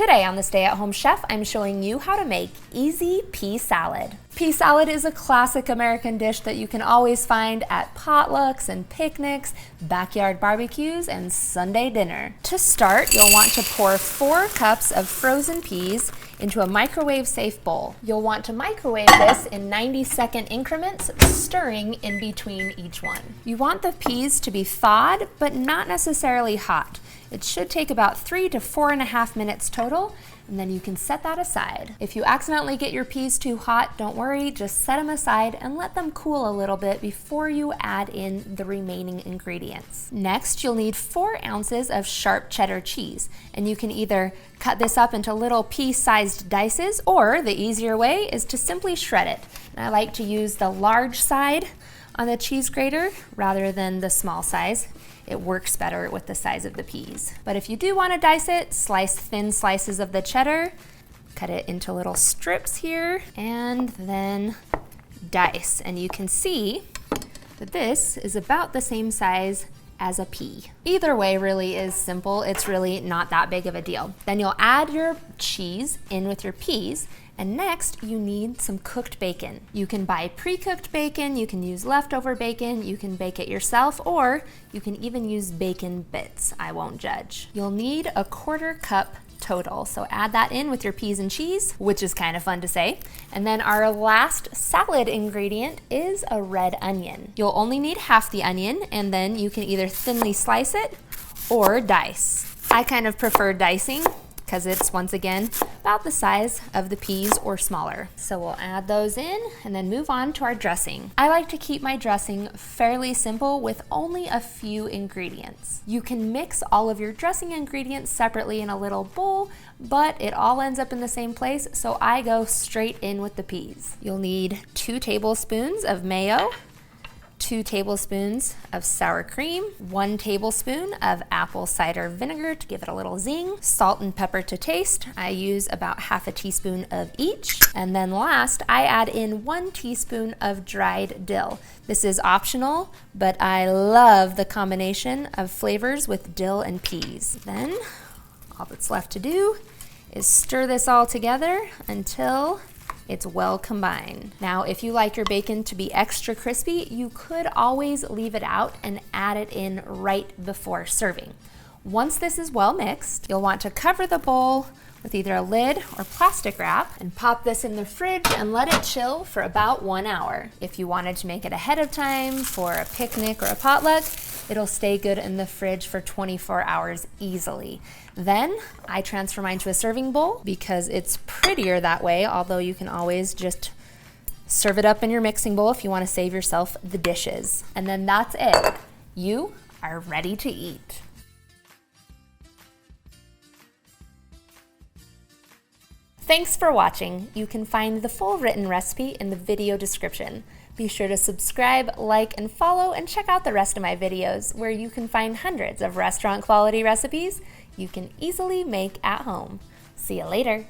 Today on the Stay at Home Chef, I'm showing you how to make easy pea salad. Pea salad is a classic American dish that you can always find at potlucks and picnics, backyard barbecues, and Sunday dinner. To start, you'll want to pour 4 cups of frozen peas into a microwave-safe bowl. You'll want to microwave this in 90-second increments, stirring in between each one. You want the peas to be thawed, but not necessarily hot. It should take about 3 to 4.5 minutes total, and then you can set that aside. If you accidentally get your peas too hot, don't worry, just set them aside and let them cool a little bit before you add in the remaining ingredients. Next, you'll need 4 ounces of sharp cheddar cheese, and you can either cut this up into little pea-sized dices, or the easier way is to simply shred it. And I like to use the large side on the cheese grater rather than the small size. It works better with the size of the peas. But if you do want to dice it, slice thin slices of the cheddar, cut it into little strips here, and then dice. And you can see that this is about the same size as a pea. Either way really is simple. It's really not that big of a deal. Then you'll add your cheese in with your peas, and next you need some cooked bacon. You can buy pre-cooked bacon, you can use leftover bacon, you can bake it yourself, or you can even use bacon bits. I won't judge. You'll need a 1/4 cup total, so add that in with your peas and cheese, which is kind of fun to say. And then our last salad ingredient is a red onion. You'll only need half the onion, and then you can either thinly slice it or dice. I kind of prefer dicing because it's, once again, about the size of the peas or smaller. So we'll add those in and then move on to our dressing. I like to keep my dressing fairly simple with only a few ingredients. You can mix all of your dressing ingredients separately in a little bowl, but it all ends up in the same place, so I go straight in with the peas. You'll need 2 tablespoons of mayo, 2 tablespoons of sour cream, 1 tablespoon of apple cider vinegar to give it a little zing, salt and pepper to taste. I use about 1/2 teaspoon of each. And then last, I add in 1 teaspoon of dried dill. This is optional, but I love the combination of flavors with dill and peas. Then all that's left to do is stir this all together until it's well combined. Now, if you like your bacon to be extra crispy, you could always leave it out and add it in right before serving. Once this is well mixed, you'll want to cover the bowl with either a lid or plastic wrap and pop this in the fridge and let it chill for about 1 hour. If you wanted to make it ahead of time for a picnic or a potluck, it'll stay good in the fridge for 24 hours easily. Then I transfer mine to a serving bowl because it's prettier that way, although you can always just serve it up in your mixing bowl if you want to save yourself the dishes. And then that's it. You are ready to eat. Thanks for watching. You can find the full written recipe in the video description. Be sure to subscribe, like, and follow, and check out the rest of my videos where you can find hundreds of restaurant quality recipes you can easily make at home. See you later.